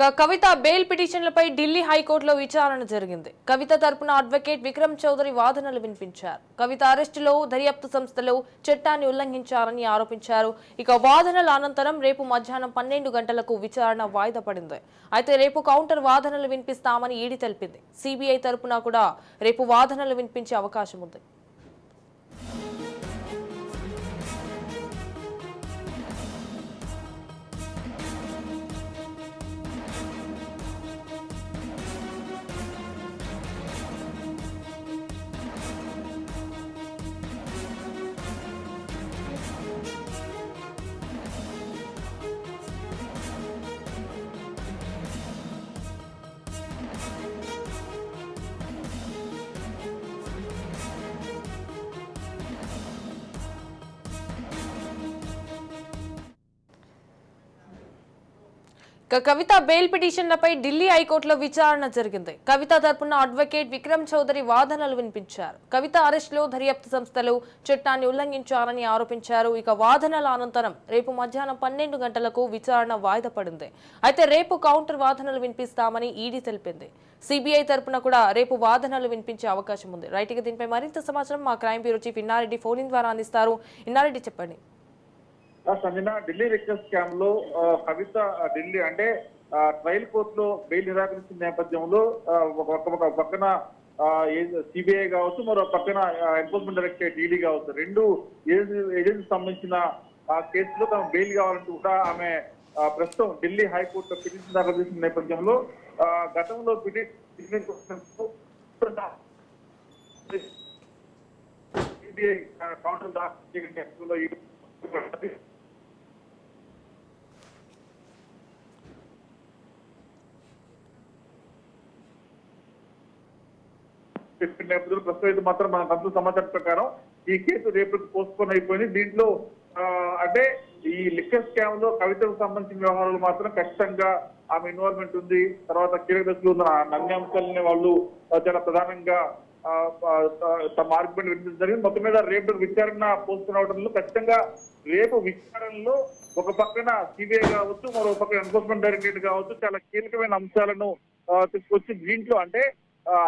కవిత bail పిటిషన్లపై Delhi హైకోర్టులో విచారణ జరిగింది. కవిత తరపున అడ్వకేట్ విక్రమ్ చౌదరి వాదనలు వినిపించారు. కవిత అరెస్టులో దర్యాప్తు సంస్థలు చట్టాన్ని ఉల్లంఘించారని ఆరోపించారు. ఇక వాదనల అనంతరం రేపు మధ్యాహ్నం 12 గంటలకు విచారణ వాయిదా పడింది. అయితే రేపు కౌంటర్ వాదనలు వినిపిస్తామని ఈడీ తెలిపింది. సిబిఐ తరపున కూడా రేపు వాదనలు వినిపించే అవకాశం ఉంది. కవిత బెయిల్ పిటిషన్లపై ఢిల్లీ హైకోర్టులో విచారణ జరిగింది. కవిత తరపున అడ్వకేట్ విక్రమ్ చౌదరి వాదనలు వినిపించారు. కవిత అరెస్టులో దర్యాప్తు సంస్థలు చట్టాన్ని ఉల్లంఘించారని ఆరోపించారు. ఇక వాదనల అనంతరం రేపు మధ్యాహ్నం 12 గంటలకు విచారణ వాయిదా పడింది. అయితే రేపు కౌంటర్ వాదనలు వినిపిస్తామని ఈడీ తెలిపింది. సిబిఐ తరపున కూడా రేపు వాదనలు వినిపించే అవకాశం ఉంది. రైట్ గా దీనిపై మరింత సమాచారం మా crime bureau chief Inna Reddy phone in ద్వారా అందిస్తారు. ఇన్నారెడ్డి చెప్పండి. సంజన, ఢిల్లీ లిక్కర్ స్కామ్ లో కవిత ఢిల్లీ అంటే ట్రయల్ కోర్టులో బెయిల్ నిరాకరించిన నేపథ్యంలో ఒక పక్కన సిబిఐ కావచ్చు, మరో పక్కన ఎన్ఫోర్స్మెంట్ డైరెక్టరేట్ ఈడీ కావచ్చు, రెండు ఏజెన్సీ సంబంధించిన కేసులో తమ బెయిల్ కావాలంటూ కూడా ఆమె ప్రస్తుతం ఢిల్లీ హైకోర్టులో పిటిషన్ దాఖలు చేసిన నేపథ్యంలో గతంలో సిబిఐ కౌంటర్ దాఖలు చేసిన నేపథ్యంలో ప్రస్తుతం అయితే మాత్రం మన అంత సమాచారం ప్రకారం ఈ కేసు రేపటికి పోస్ట్పోన్ అయిపోయింది. దీంట్లో అంటే ఈ లిక్కర్ స్కామ్ లో కవితకు సంబంధించిన వ్యవహారాలు మాత్రం ఖచ్చితంగా ఆమె ఇన్వాల్వ్మెంట్ ఉంది. తర్వాత కీలక దశలో ఉన్న అన్ని అంశాలని వాళ్ళు చాలా ప్రధానంగా తమ ఆర్గ్యుమెంట్ వినిపించడం జరిగింది. మొత్తం మీద రేపు విచారణ పోస్ట్పోన్ అవడంలో ఖచ్చితంగా రేపు విచారణలో ఒక పక్కన సిబిఐ కావచ్చు, మరో పక్కన ఎన్ఫోర్స్మెంట్ డైరెక్టరేట్ కావచ్చు చాలా కీలకమైన అంశాలను తీసుకొచ్చి దీంట్లో అంటే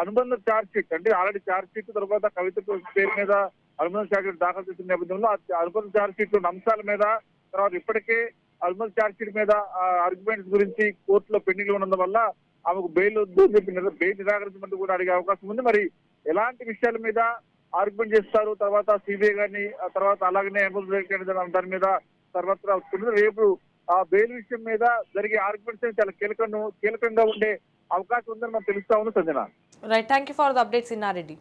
అనుబంధ ఛార్జ్ షీట్ అంటే ఆల్రెడీ ఛార్జ్ షీట్ తర్వాత కవిత పేరు మీద అనుబంధ ఛార్జ్ షీట్ దాఖలు చేసిన నేపథ్యంలో అనుబంధ ఛార్జ్ షీట్ అంశాల మీద తర్వాత ఇప్పటికే అనుబంధ ఛార్జ్ షీట్ మీద ఆర్గ్యుమెంట్స్ గురించి కోర్టులో పెండింగ్ లో ఉండడం వల్ల ఆమెకు బెయిల్ వద్దు అని చెప్పి బెయిల్ నిరాకరించమంటూ కూడా అడిగే అవకాశం ఉంది. మరి ఎలాంటి విషయాల మీద ఆర్గ్యుమెంట్ చేస్తారు, తర్వాత సిబిఐ గారిని, తర్వాత అలాగనే దాని మీద సర్వత్రా రేపు ఆ బెయిల్ విషయం మీద జరిగే ఆర్గ్యుమెంట్స్ చాలా కీలకంగా ఉండే అవకాశం ఉందని మనకు తెలుస్తా ఉంది. Sanjana, right, thank you for the updates Inna Reddy.